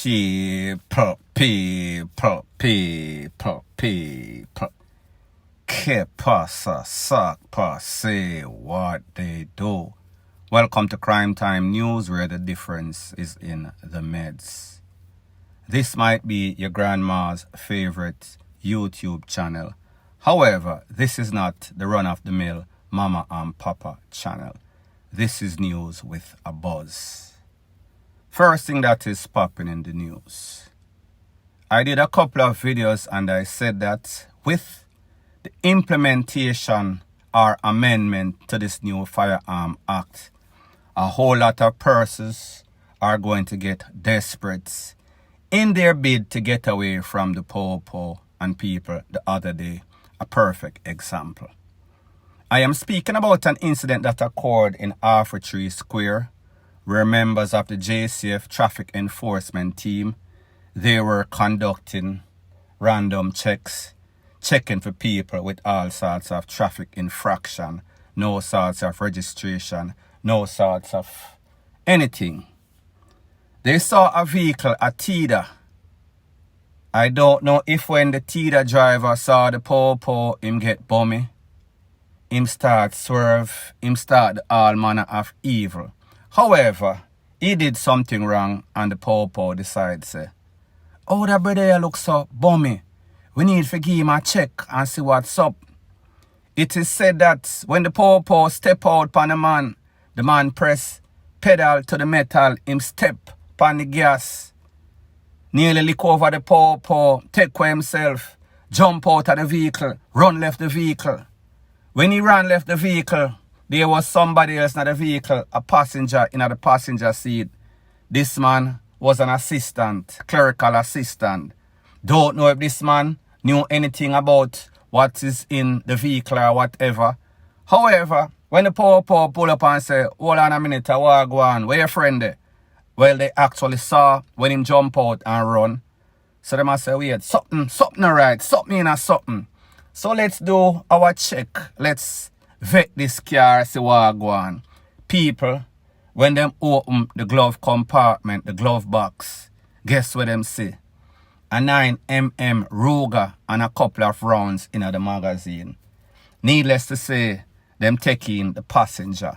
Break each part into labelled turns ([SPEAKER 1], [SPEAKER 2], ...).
[SPEAKER 1] People. Que pasa, sac passe, what they do. Welcome to Crime Time News, where the difference is in the meds. This might be your grandma's favorite YouTube channel. However, this is not the run-of-the-mill Mama and Papa channel. This is news with a buzz. First thing that is popping in the news. I did a couple of videos and I said that with the implementation or amendment to this new Firearm Act, a whole lot of persons are going to get desperate in their bid to get away from the po and people the other day. A perfect example. I am speaking about an incident that occurred in Arthur Square, where members of the JCF traffic enforcement team, they were conducting random checks, checking for people with all sorts of traffic infraction, no sorts of registration, no sorts of anything. They saw a vehicle, a TIDA. I don't know if when the TIDA driver saw the po him get bummy, him start swerve, him start all manner of evil. However, he did something wrong and the po decides, say, oh, that brother here looks so bummy. We need to give him a check and see what's up. It is said that when the po step out on the man press pedal to the metal, him step on the gas, nearly lick over the po, take for himself, jump out of the vehicle, run left the vehicle. When he ran left the vehicle, there was somebody else in the vehicle, a passenger in the passenger seat. This man was an assistant, clerical assistant. Don't know if this man knew anything about what is in the vehicle or whatever. However, when the po pull up and say, hold on a minute, I want to go on, where your friend there? Well, they actually saw when him jump out and run. So they must say, wait, something right, something in a something. So let's do our check. Let's vet this car, see what go on. People, when them open the glove compartment, the glove box, guess what them see? A 9mm Ruger and a couple of rounds in the magazine. Needless to say, them taking the passenger.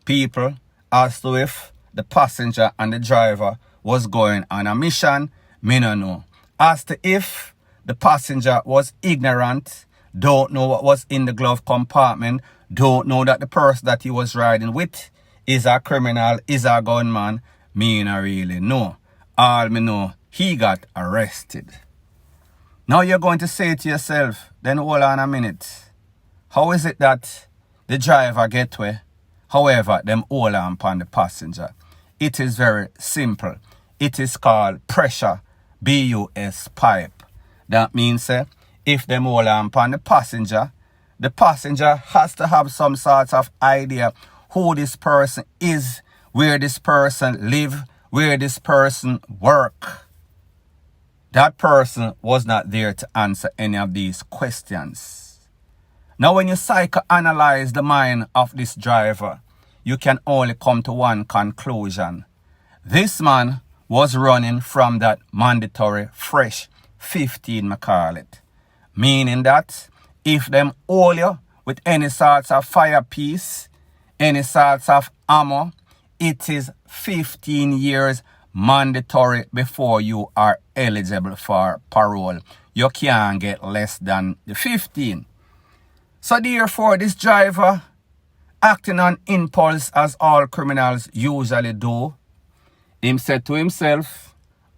[SPEAKER 1] People, as to if the passenger and the driver was going on a mission, me no know. As to if the passenger was ignorant, don't know what was in the glove compartment, don't know that the person that he was riding with is a criminal, is a gunman, me not really know. All me know, he got arrested. Now you're going to say to yourself, then hold on a minute. How is it that the driver get away? However, them hold on upon the passenger. It is very simple. It is called pressure, BUS pipe. That means if them hold on upon the passenger has to have some sort of idea who this person is, where this person live, where this person work. That person was not there to answer any of these questions. Now when you psychoanalyze the mind of this driver, you can only come to one conclusion. This man was running from that mandatory fresh 15, I call it. Meaning that if them hold you with any sorts of fire piece, any sorts of ammo, it is 15 years mandatory before you are eligible for parole. You can't get less than the 15. So therefore, this driver, acting on impulse as all criminals usually do, him said to himself,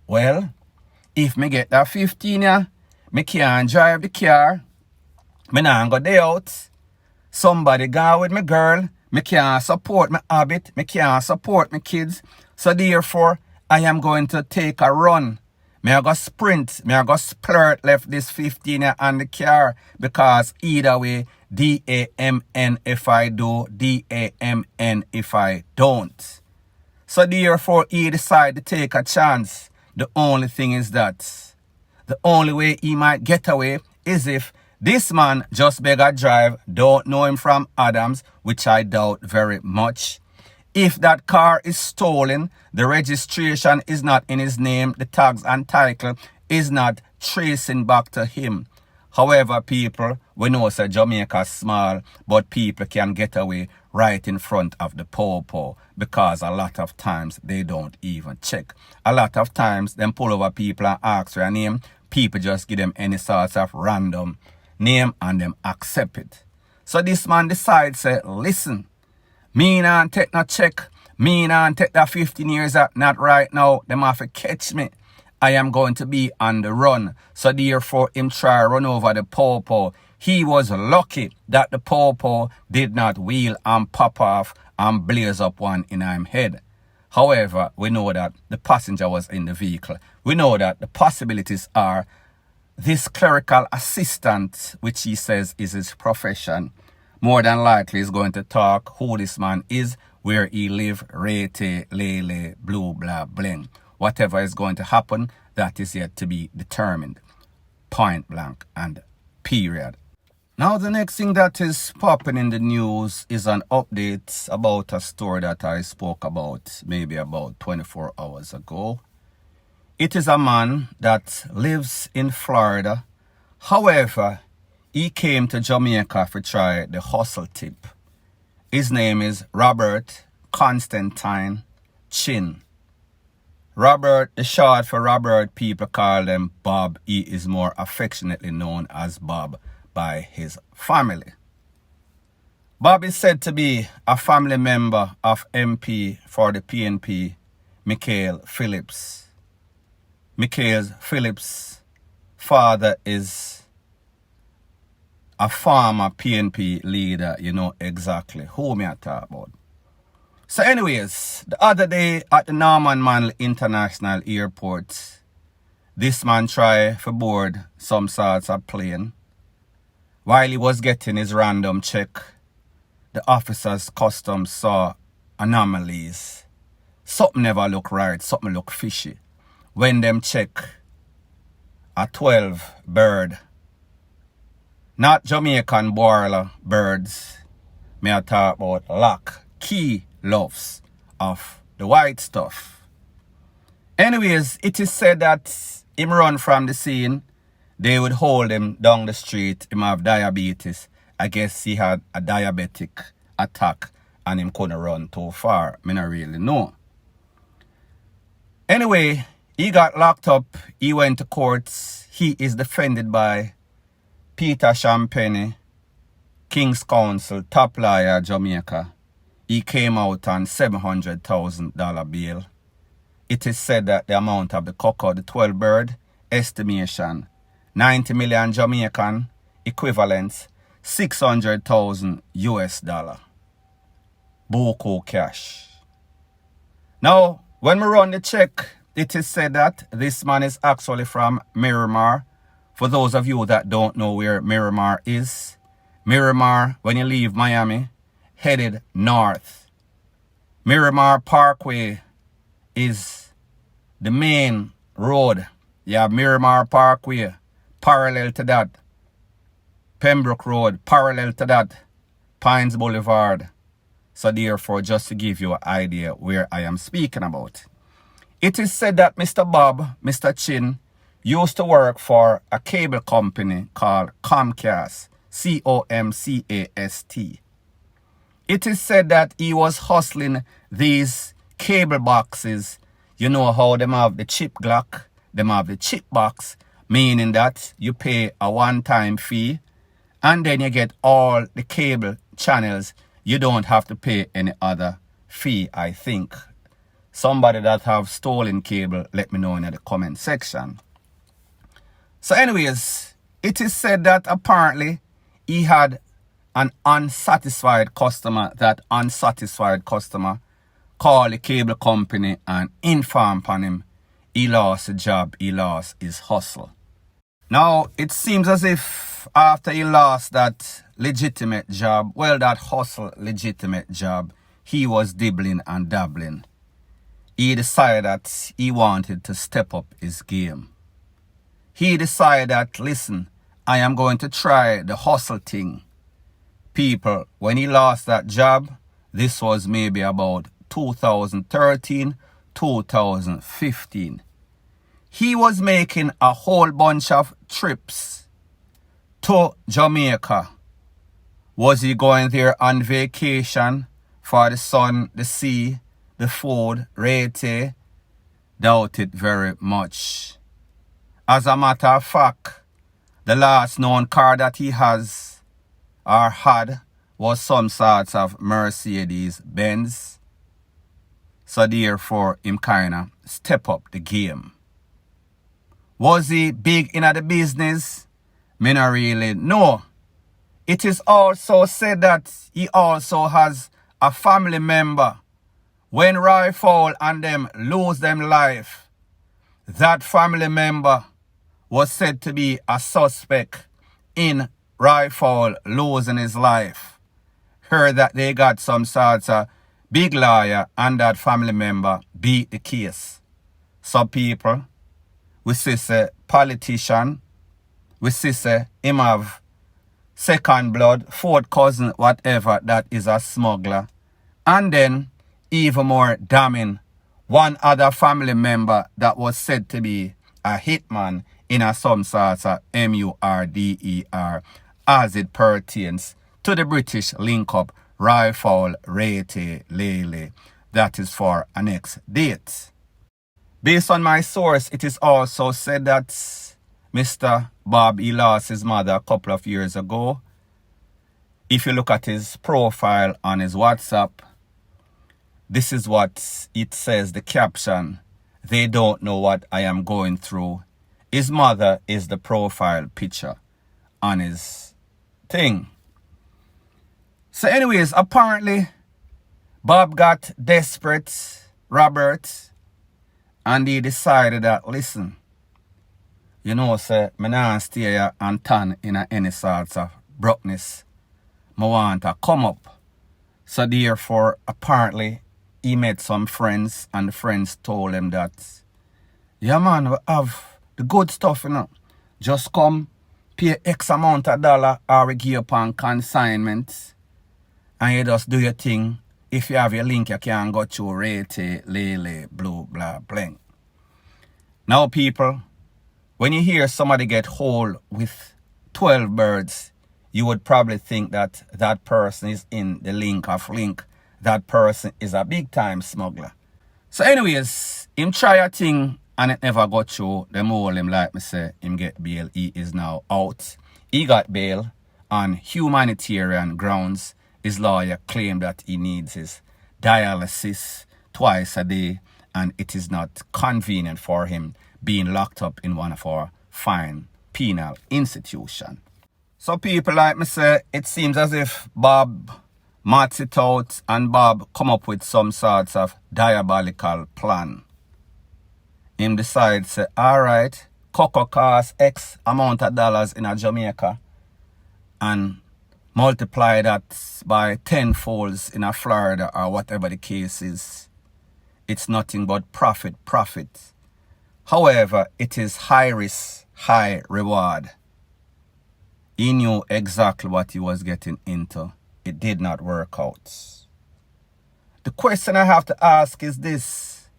[SPEAKER 1] well, if me get that 15 me can't drive the car, me not go there out. Somebody go with me girl, me can't support my habit, me can't support my kids. So therefore, I am going to take a run. Me I go sprint, me I go splurt left this 15 on the car, because either way, DAMN if I do, DAMN if I don't. So therefore, he decided to take a chance. The only thing is that the only way he might get away is if this man just beg a drive, don't know him from Adams, which I doubt very much. If that car is stolen, the registration is not in his name, the tags and title is not tracing back to him. However, people, we know that Jamaica is small, but people can get away right in front of the po-po because a lot of times they don't even check. A lot of times, them pull over people and ask for a name. People just give them any sort of random name and them accept it. So this man decides, say, listen, me not take no check. Me not take that 15 years out, not right now. Them have to catch me. I am going to be on the run. So therefore, him try run over the po-po. He was lucky that the po-po did not wheel and pop off and blaze up one in his head. However, we know that the passenger was in the vehicle. We know that the possibilities are this clerical assistant, which he says is his profession, more than likely is going to talk who this man is, where he live, rate, lele, blue, blah, bling. Whatever is going to happen, that is yet to be determined. Point blank and period. Now the next thing that is popping in the news is an update about a story that I spoke about maybe about 24 hours ago. It is a man that lives in Florida. However, he came to Jamaica to try the hustle tip. His name is Robert Constantine Chin. Robert is short for Robert. People call him Bob. He is more affectionately known as Bob by his family. Bob is said to be a family member of MP for the PNP, MUGGL Phillips. MUGGL Phillips' father is a former PNP leader. You know exactly who me I talk about. So anyways, the other day at the Norman Manley International Airport, this man tried to board some sorts of plane. While he was getting his random check, the officers' customs saw anomalies. Something never looked right, something looked fishy. When them check a 12 bird, not Jamaican broiler birds, me I talk about lock, key, loves of the white stuff. Anyways, it is said that him run from the scene. They would hold him down the street. Him have diabetes. I guess he had a diabetic attack and him couldn't run too far. Me not really know. Anyway, he got locked up. He went to courts. He is defended by Peter Champagne, King's Counsel, top lawyer, Jamaica. He came out on $700,000 bail. It is said that the amount of the cocoa, the 12 bird, estimation, 90 million Jamaican, equivalent, 600,000 US dollar. Buku cash. Now, when we run the check, it is said that this man is actually from Miramar. For those of you that don't know where Miramar is, Miramar, when you leave Miami, headed north. Miramar Parkway is the main road. You have Miramar Parkway, parallel to that. Pembroke Road, parallel to that. Pines Boulevard. So therefore, just to give you an idea where I am speaking about. It is said that Mr. Bob, Mr. Chin, used to work for a cable company called Comcast, C-O-M-C-A-S-T. It is said that he was hustling these cable boxes. You know how them have the chip Glock, them have the chip box, meaning that you pay a one-time fee and then you get all the cable channels. You don't have to pay any other fee, I think. Somebody that have stolen cable, let me know in the comment section. So anyways, it is said that apparently he had an unsatisfied customer. That unsatisfied customer called the cable company and informed upon him he lost a job, he lost his hustle. Now, it seems as if after he lost that legitimate job, well, that hustle legitimate job, he was dibbling and dabbling. He decided that he wanted to step up his game. He decided that, listen, I am going to try the hustle thing. People, when he lost that job, this was maybe about 2013, 2015. He was making a whole bunch of trips to Jamaica. Was he going there on vacation for the sun, the sea, the food, rate? Doubt it very much. As a matter of fact, the last known car that he has or had was some sorts of Mercedes Benz. So therefore, him kinda step up the game. Was he big in the business? Me not really know. It is also said that he also has a family member. When Rifle and them lose them life, that family member was said to be a suspect in Rifle losing his life. Heard that they got some sorts of big lawyer and that family member beat the case. Some people, we see say politician, we see say him have second blood, fourth cousin, whatever, that is a smuggler. And then, even more damning, one other family member that was said to be a hitman in a some sorts of MUGGL3R as it pertains to the British link-up Rifle Rate Lele. That is for a next date. Based on my source, it is also said that Mr. Bob, he lost his mother a couple of years ago. If you look at his profile on his WhatsApp, this is what it says, the caption. They don't know what I am going through. His mother is the profile picture on his thing. So anyways, apparently, Bob got desperate, Robert, and he decided that, listen, you know, say, me nah stay here and turn in any sorts of brokenness. I want to come up. So therefore, apparently, he met some friends and the friends told him that, yeah man, we have the good stuff, you know. Just come, pay X amount of dollar or we give upon consignment and you just do your thing. If you have your link, you can go to Rate, Lele, blue, blah, blank. Now people, when you hear somebody get hold with 12 birds, you would probably think that that person is in the link of link. That person is a big time smuggler. So anyways, him try a thing and it never got through. Them all him, like me say, him get bail. He is now out. He got bail on humanitarian grounds. His lawyer claimed that he needs his dialysis twice a day and it is not convenient for him being locked up in one of our fine penal institutions. So people, like me say, it seems as if Bob mats it out and Bob come up with some sorts of diabolical plan. Him decides, say, alright, cocoa costs X amount of dollars in a Jamaica and multiply that by 10 folds in a Florida or whatever the case is. It's nothing but profit. However, it is high risk, high reward. He knew exactly what he was getting into. It did not work out. The question I have to ask is this.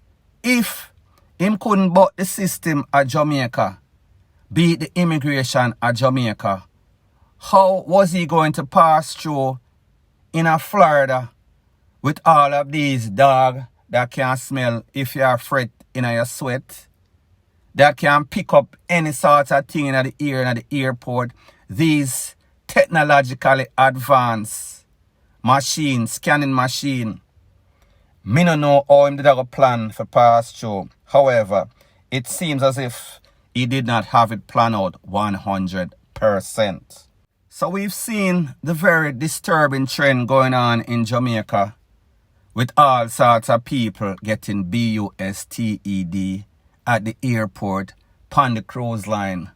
[SPEAKER 1] If him couldn't butt the system at Jamaica, beat the immigration at Jamaica, how was he going to pass through in a Florida with all of these dogs that can smell if you are fret in your sweat, that can pick up any sort of thing in the ear in the airport, these technologically advanced machine, scanning machine. Me no know how him did have a plan for pass through. However, it seems as if he did not have it planned out 100%. So we've seen the very disturbing trend going on in Jamaica with all sorts of people getting busted at the airport, on the cruise line.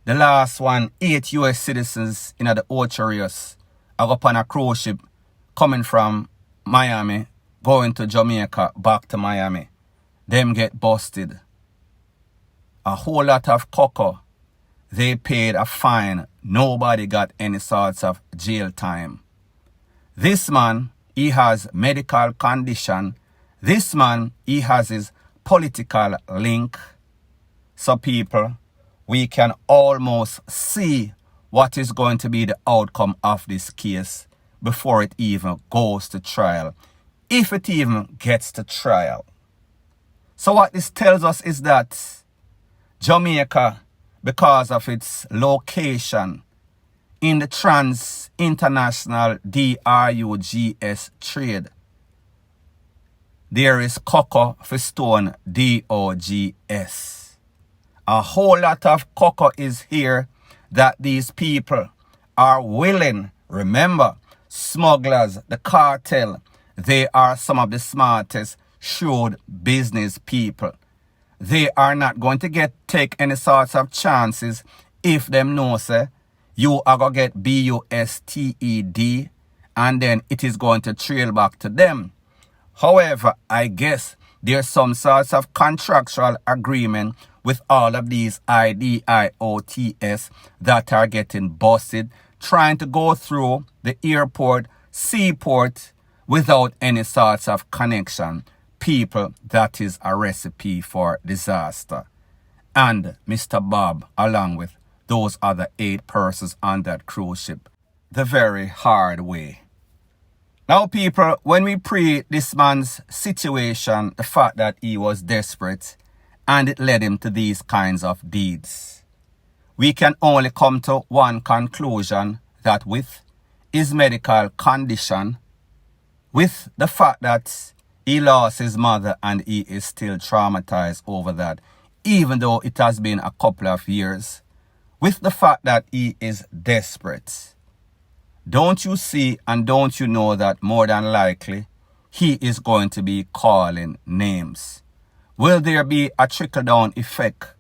[SPEAKER 1] The last one, 8 US citizens in the Ocherius are up on a cruise ship coming from Miami, going to Jamaica, back to Miami. Them get busted. A whole lot of cocoa. They paid a fine. Nobody got any sorts of jail time. This man he has medical condition. This man, he has his political link. So people, we can almost see what is going to be the outcome of this case before it even goes to trial, if it even gets to trial. So what this tells us is that Jamaica, because of its location in the trans-international DRUGS trade, there is cocoa for stone DOGS. A whole lot of cocoa is here that these people are willing. Remember, smugglers, the cartel, they are some of the smartest, shrewd business people. They are not going to take any sorts of chances if them know, say, you are going to get BUSTED and then it is going to trail back to them. However, I guess there's some sorts of contractual agreement with all of these IDIOTS that are getting busted, trying to go through the airport, seaport, without any sorts of connection. People, that is a recipe for disaster. And Mr. Bob, along with those other 8 persons on that cruise ship, the very hard way. Now people, when we pre this man's situation, the fact that he was desperate and it led him to these kinds of deeds, we can only come to one conclusion, that with his medical condition, with the fact that he lost his mother and he is still traumatized over that, even though it has been a couple of years, with the fact that he is desperate, don't you see and don't you know that more than likely he is going to be calling names? Will there be a trickle-down effect?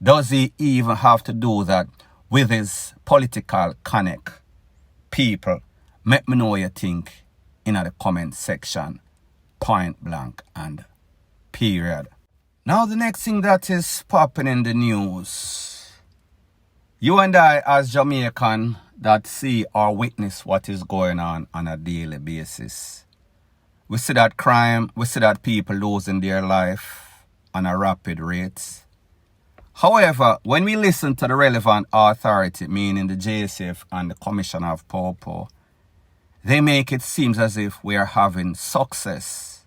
[SPEAKER 1] Does he even have to do that with his political connect? People, let me know what you think in the comment section. Point blank and period. Now the next thing that is popping in the news. You and I as Jamaican that see or witness what is going on a daily basis. We see that crime, we see that people losing their life on a rapid rate. However, when we listen to the relevant authority, meaning the JSF and the Commissioner of Popo, they make it seem as if we are having success.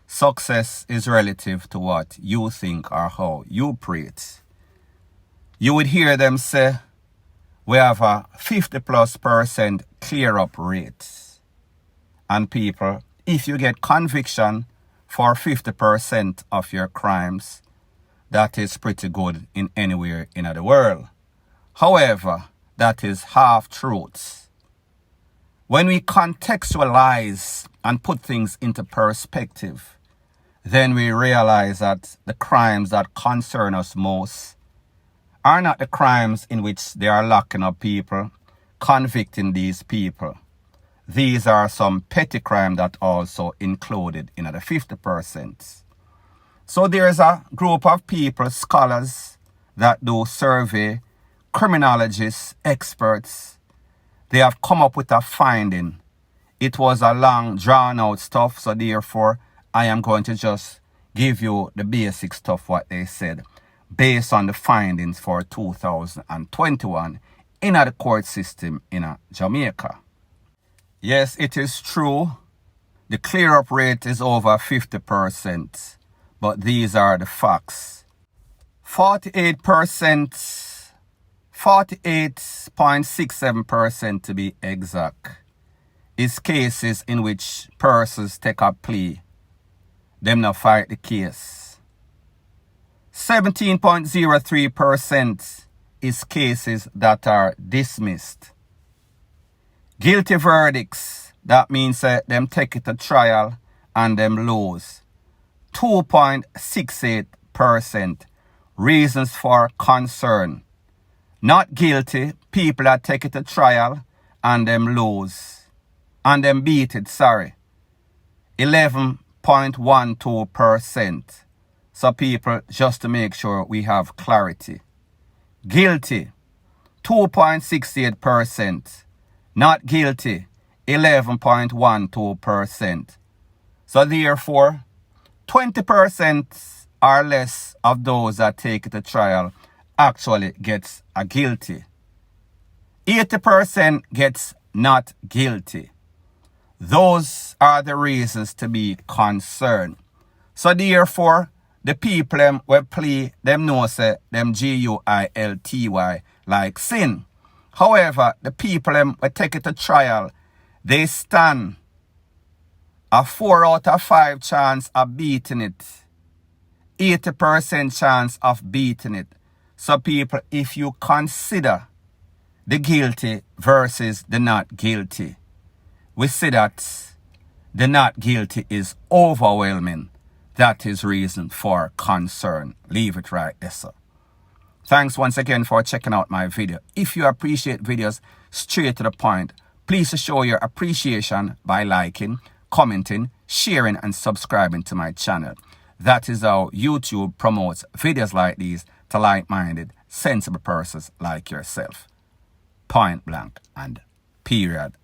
[SPEAKER 1] Success is relative to what you think or how you pray it. You would hear them say, we have a 50+% clear up rate. And people, if you get conviction for 50% of your crimes, that is pretty good in anywhere in the world. However, that is half truths. When we contextualize and put things into perspective, then we realize that the crimes that concern us most are not the crimes in which they are locking up people, convicting these people. These are some petty crime that also included in the 50%. So there is a group of people, scholars, that do survey, criminologists, experts. They have come up with a finding. It was a long, drawn-out stuff, so therefore, I am going to just give you the basic stuff, what they said, based on the findings for 2021 in the court system in Jamaica. Yes, it is true. The clear-up rate is over 50%. But these are the facts. 48%, 48.67% to be exact, is cases in which persons take a plea, them not fight the case. 17.03% is cases that are dismissed. Guilty verdicts, that means them take it to trial and them lose. 2.68%. Reasons for concern. Not guilty, people that take it to trial and them lose. And them beat it, 11.12%. So people, just to make sure we have clarity. Guilty, 2.68%. Not guilty, 11.12%. So therefore, 20% or less of those that take it to trial actually gets a guilty. 80% gets not guilty. Those are the reasons to be concerned. So therefore, the people them will play, them know say them guilty like sin. However, the people them will take it to trial, they stand a 4 out of 5 chance of beating it. 80% chance of beating it. So people, if you consider the guilty versus the not guilty, we see that the not guilty is overwhelming. That is reason for concern. Leave it right there, sir. Thanks once again for checking out my video. If you appreciate videos straight to the point, please show your appreciation by liking, commenting, sharing, and subscribing to my channel. That is how YouTube promotes videos like these to like-minded, sensible persons like yourself. Point blank and period.